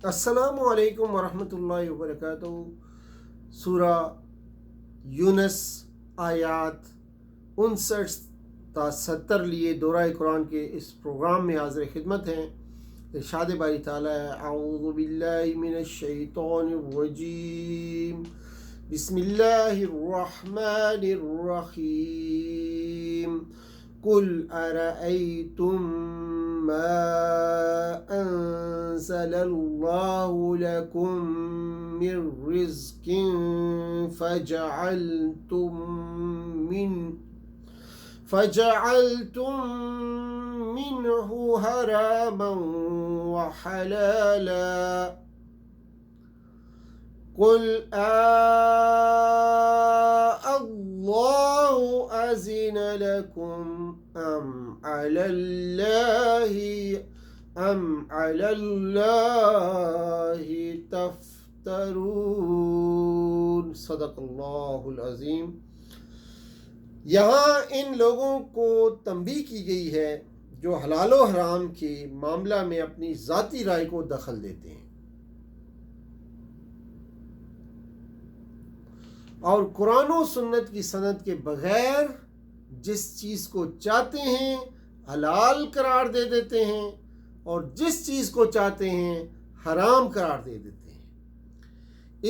السلام علیکم ورحمۃ اللہ وبرکاتہ۔ سورہ یونس آیات 59 تا 70 لیے دورہ قرآن کے اس پروگرام میں حاضر خدمت ہیں۔ ارشاد باری تعالیٰ ہے، اعوذ باللہ من الشیطان الرجیم، بسم اللہ الرحمن الرحیم، قل ارأیتم ما انزل اللہ لکم من رزق فجعلتم منه حراما وحلالا قل اللہ أذن لكم أم على الله تفترون۔ صدق اللہ العظیم۔ یہاں ان لوگوں کو تنبیہ کی گئی ہے جو حلال و حرام کے معاملہ میں اپنی ذاتی رائے کو دخل دیتے ہیں اور قرآن و سنت کی سند کے بغیر جس چیز کو چاہتے ہیں حلال قرار دے دیتے ہیں اور جس چیز کو چاہتے ہیں حرام قرار دے دیتے ہیں۔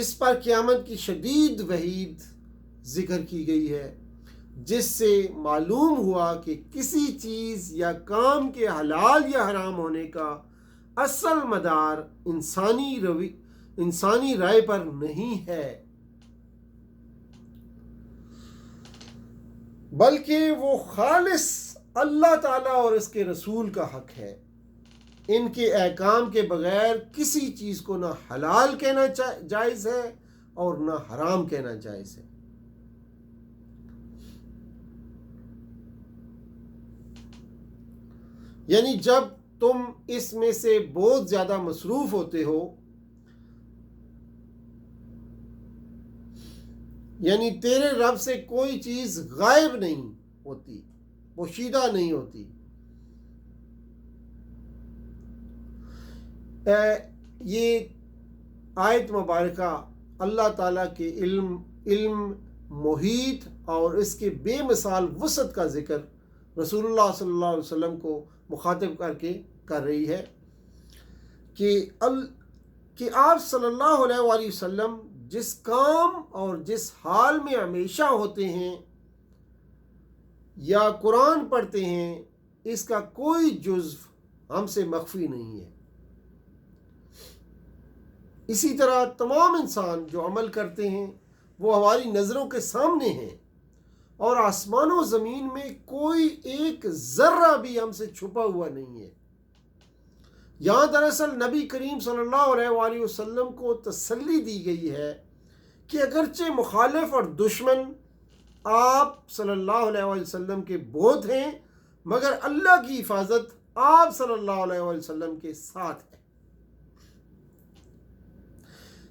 اس پر قیامت کی شدید وعید ذکر کی گئی ہے، جس سے معلوم ہوا کہ کسی چیز یا کام کے حلال یا حرام ہونے کا اصل مدار انسانی رائے پر نہیں ہے، بلکہ وہ خالص اللہ تعالیٰ اور اس کے رسول کا حق ہے۔ ان کے احکام کے بغیر کسی چیز کو نہ حلال کہنا جائز ہے اور نہ حرام کہنا جائز ہے۔ یعنی جب تم اس میں سے بہت زیادہ مصروف ہوتے ہو، یعنی تیرے رب سے کوئی چیز غائب نہیں ہوتی، پوشیدہ نہیں ہوتی، یہ آیت مبارکہ اللہ تعالیٰ کے علم محیط اور اس کے بے مثال وسعت کا ذکر رسول اللہ صلی اللہ علیہ وسلم کو مخاطب کر رہی ہے کہ آپ صلی اللہ علیہ وآلہ وسلم جس کام اور جس حال میں ہمیشہ ہوتے ہیں یا قرآن پڑھتے ہیں، اس کا کوئی جزو ہم سے مخفی نہیں ہے۔ اسی طرح تمام انسان جو عمل کرتے ہیں وہ ہماری نظروں کے سامنے ہیں، اور آسمان و زمین میں کوئی ایک ذرہ بھی ہم سے چھپا ہوا نہیں ہے۔ یہاں دراصل نبی کریم صلی اللہ علیہ وآلہ وسلم کو تسلی دی گئی ہے کہ اگرچہ مخالف اور دشمن آپ صلی اللہ علیہ وآلہ وسلم کے بہت ہیں، مگر اللہ کی حفاظت آپ صلی اللہ علیہ وآلہ وسلم کے ساتھ ہے۔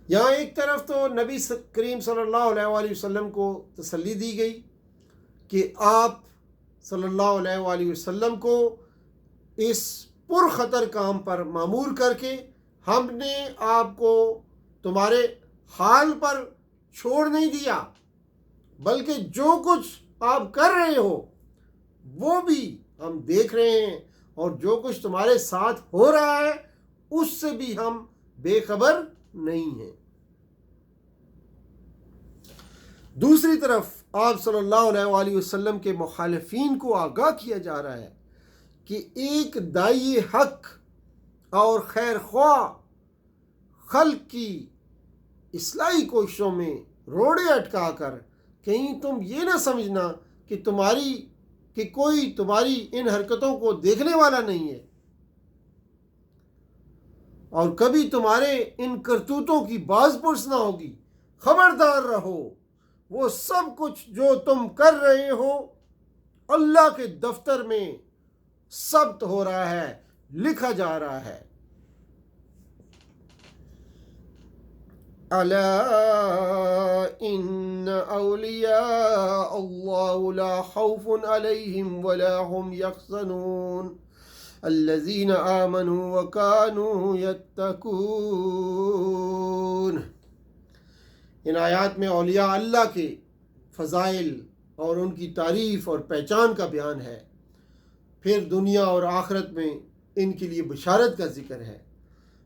یہاں ایک طرف تو نبی کریم صلی اللہ علیہ وآلہ وسلم کو تسلی دی گئی کہ آپ صلی اللہ علیہ وآلہ وسلم کو اس پرخطر کام پر مامور کر کے ہم نے آپ کو تمہارے حال پر چھوڑ نہیں دیا، بلکہ جو کچھ آپ کر رہے ہو وہ بھی ہم دیکھ رہے ہیں، اور جو کچھ تمہارے ساتھ ہو رہا ہے اس سے بھی ہم بے خبر نہیں ہیں۔ دوسری طرف آپ صلی اللہ علیہ وآلہ وسلم کے مخالفین کو آگاہ کیا جا رہا ہے کہ ایک داعی حق اور خیر خواہ خلق کی اصلاحی کوششوں میں روڑے اٹکا کر کہیں تم یہ نہ سمجھنا کہ کوئی تمہاری ان حرکتوں کو دیکھنے والا نہیں ہے، اور کبھی تمہارے ان کرتوتوں کی باز پرس نہ ہوگی۔ خبردار رہو، وہ سب کچھ جو تم کر رہے ہو اللہ کے دفتر میں ثبت ہو رہا ہے، لکھا جا رہا ہے۔ ألا إن أولياء الله لا خوف عليهم ولا هم يحزنون الذین آمنوا وکانوا یتقون۔ ان آیات میں اولیاء اللہ کے فضائل اور ان کی تعریف اور پہچان کا بیان ہے، پھر دنیا اور آخرت میں ان کے لیے بشارت کا ذکر ہے۔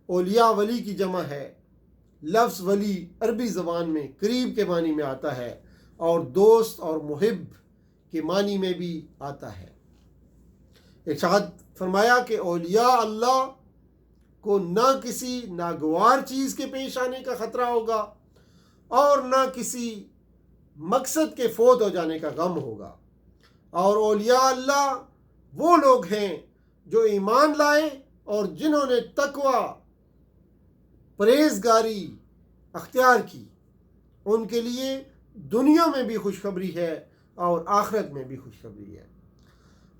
اولیاء ولی کی جمع ہے۔ لفظ ولی عربی زبان میں قریب کے معنی میں آتا ہے اور دوست اور محب کے معنی میں بھی آتا ہے۔ ارشاد فرمایا کہ اولیاء اللہ کو نہ کسی ناگوار چیز کے پیش آنے کا خطرہ ہوگا اور نہ کسی مقصد کے فوت ہو جانے کا غم ہوگا، اور اولیاء اللہ وہ لوگ ہیں جو ایمان لائے اور جنہوں نے تقوی پرہیزگاری اختیار کی، ان کے لیے دنیا میں بھی خوشخبری ہے اور آخرت میں بھی خوشخبری ہے۔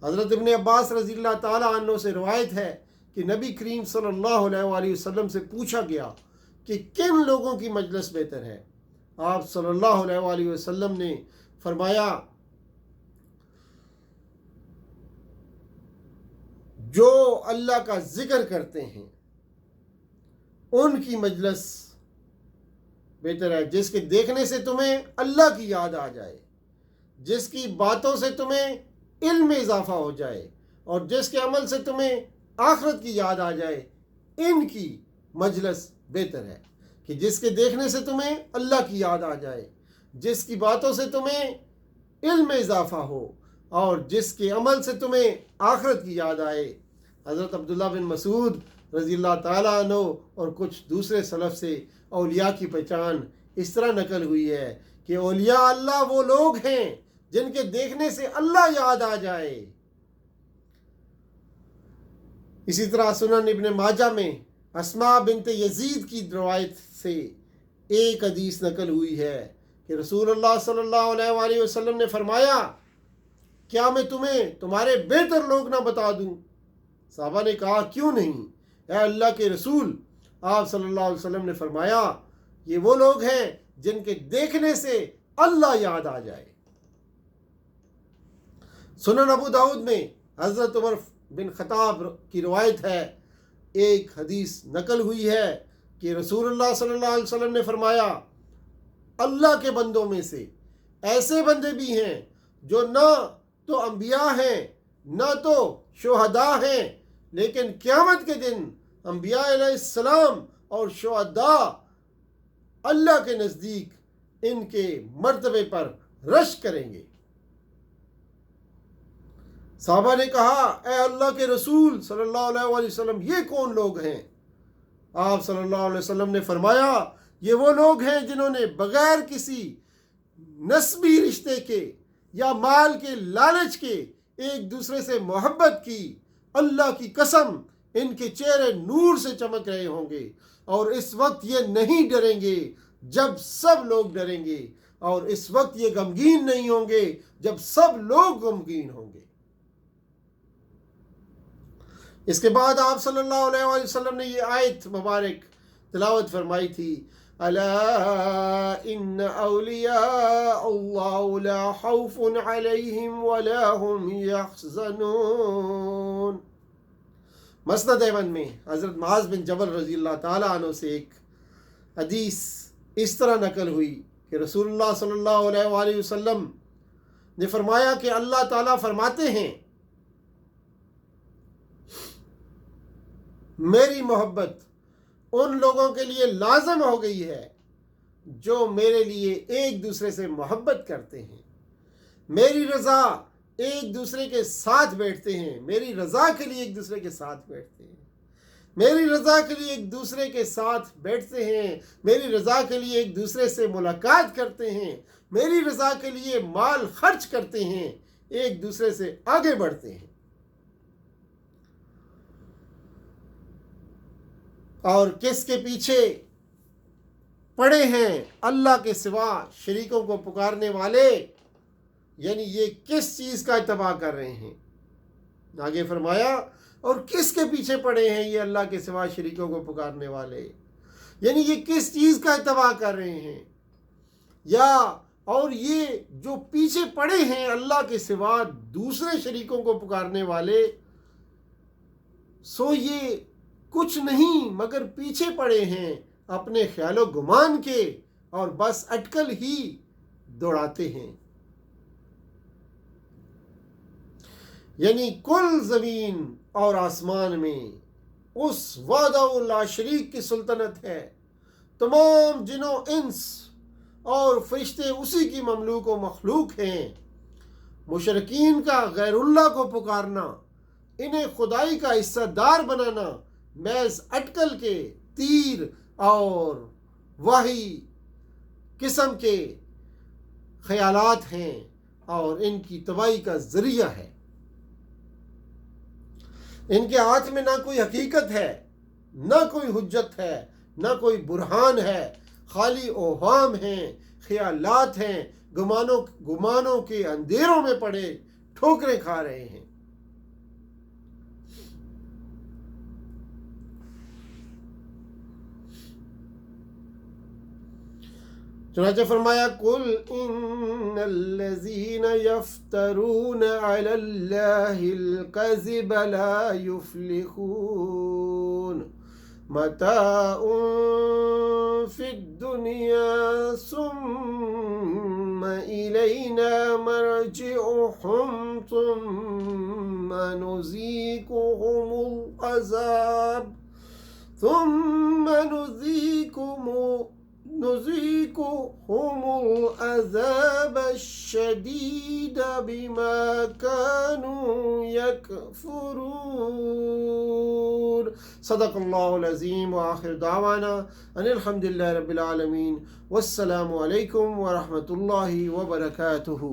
حضرت ابن عباس رضی اللہ تعالیٰ عنہ سے روایت ہے کہ نبی کریم صلی اللہ علیہ وآلہ وسلم سے پوچھا گیا کہ کن لوگوں کی مجلس بہتر ہے؟ آپ صلی اللہ علیہ وآلہ وسلم نے فرمایا جو اللہ کا ذکر کرتے ہیں ان کی مجلس بہتر ہے، جس کے دیکھنے سے تمہیں اللہ کی یاد آ جائے، جس کی باتوں سے تمہیں علم میں اضافہ ہو جائے، اور جس کے عمل سے تمہیں آخرت کی یاد آ جائے، ان کی مجلس بہتر ہے۔ کہ جس کے دیکھنے سے تمہیں اللہ کی یاد آ جائے، جس کی باتوں سے تمہیں علم میں اضافہ ہو، اور جس کے عمل سے تمہیں آخرت کی یاد آئے۔ حضرت عبداللہ بن مسعود رضی اللہ تعالیٰ عنہ اور کچھ دوسرے سلف سے اولیاء کی پہچان اس طرح نقل ہوئی ہے کہ اولیاء اللہ وہ لوگ ہیں جن کے دیکھنے سے اللہ یاد آ جائے۔ اسی طرح سنن ابن ماجہ میں اسماء بنت یزید کی روایت سے ایک حدیث نقل ہوئی ہے کہ رسول اللہ صلی اللہ علیہ وآلہ وسلم نے فرمایا کیا میں تمہیں تمہارے بہتر لوگ نہ بتا دوں؟ صحابہ نے کہا کیوں نہیں اے اللہ کے رسول؟ آپ صلی اللہ علیہ وسلم نے فرمایا یہ وہ لوگ ہیں جن کے دیکھنے سے اللہ یاد آ جائے۔ سنن ابو داؤد میں حضرت عمر بن خطاب کی روایت ہے، ایک حدیث نقل ہوئی ہے کہ رسول اللہ صلی اللہ علیہ وسلم نے فرمایا اللہ کے بندوں میں سے ایسے بندے بھی ہیں جو نہ تو انبیاء ہیں نہ تو شہداء ہیں، لیکن قیامت کے دن انبیاء علیہ السلام اور شہداء اللہ کے نزدیک ان کے مرتبے پر رشک کریں گے۔ صحابہ نے کہا اے اللہ کے رسول صلی اللہ علیہ وآلہ وسلم یہ کون لوگ ہیں؟ آپ صلی اللہ علیہ وسلم نے فرمایا یہ وہ لوگ ہیں جنہوں نے بغیر کسی نسبی رشتے کے یا مال کے لالچ کے ایک دوسرے سے محبت کی۔ اللہ کی قسم ان کے چہرے نور سے چمک رہے ہوں گے، اور اس وقت یہ نہیں ڈریں گے جب سب لوگ ڈریں گے، اور اس وقت یہ غمگین نہیں ہوں گے جب سب لوگ غمگین ہوں گے۔ اس کے بعد آپ صلی اللہ علیہ وسلم نے یہ آیت مبارک تلاوت فرمائی تھی، الا ان اولیاء اللہ لا خوف علیہم ولا هم یحزنون۔ مسند احمد میں حضرت معاذ بن جبل رضی اللہ تعالیٰ عنہ سے ایک حدیث اس طرح نقل ہوئی کہ رسول اللہ صلی اللہ علیہ وآلہ وسلم نے فرمایا کہ اللہ تعالیٰ فرماتے ہیں میری محبت ان لوگوں کے لیے لازم ہو گئی ہے جو میرے لیے ایک دوسرے سے محبت کرتے ہیں، میری رضا ایک دوسرے کے ساتھ بیٹھتے ہیں، میری رضا کے لیے ایک دوسرے کے ساتھ بیٹھتے ہیں، میری رضا کے لیے ایک دوسرے کے ساتھ بیٹھتے ہیں، میری رضا کے لیے ایک دوسرے سے ملاقات کرتے ہیں، میری رضا کے لیے مال خرچ کرتے ہیں، ایک دوسرے سے آگے بڑھتے ہیں۔ اور کس کے پیچھے پڑے ہیں اللہ کے سوا شریکوں کو پکارنے والے، یعنی یہ کس چیز کا اتباع کر رہے ہیں؟ آگے فرمایا اور کس کے پیچھے پڑے ہیں یہ اللہ کے سوا شریکوں کو پکارنے والے، یعنی یہ کس چیز کا اتباع کر رہے ہیں، یا اور یہ جو پیچھے پڑے ہیں اللہ کے سوا دوسرے شریکوں کو پکارنے والے، سو یہ کچھ نہیں مگر پیچھے پڑے ہیں اپنے خیال و گمان کے، اور بس اٹکل ہی دوڑاتے ہیں۔ یعنی کل زمین اور آسمان میں اس وحدہ لا شریک کی سلطنت ہے، تمام جن و انس اور فرشتے اسی کی مملوک و مخلوق ہیں۔ مشرکین کا غیر اللہ کو پکارنا، انہیں خدائی کا حصہ دار بنانا محض اٹکل کے تیر اور وحی قسم کے خیالات ہیں اور ان کی تباہی کا ذریعہ ہے۔ ان کے ہاتھ میں نہ کوئی حقیقت ہے، نہ کوئی حجت ہے، نہ کوئی برہان ہے، خالی اوہام ہیں، خیالات ہیں، گمانوں کے اندھیروں میں پڑے ٹھوکریں کھا رہے ہیں۔ چنانچہ فرمایا قُلْ إِنَّ الَّذِينَ يَفْتَرُونَ عَلَى اللَّهِ الْكَذِبَ لَا يُفْلِحُونَ مَتَاعٌ فِي الدُّنْيَا ثُمَّ إِلَيْنَا مَرْجِعُهُمْ ثُمَّ نُذِيقُهُمُ الْعَذَابَ الشَّدِيدَ بِمَا كَانُوا يَكْفُرُونَ۔ صدق اللہ العظیم، وآخر دعوانا ان الحمد للہ رب العالمین، والسلام علیکم ورحمۃ اللہ وبرکاتہ۔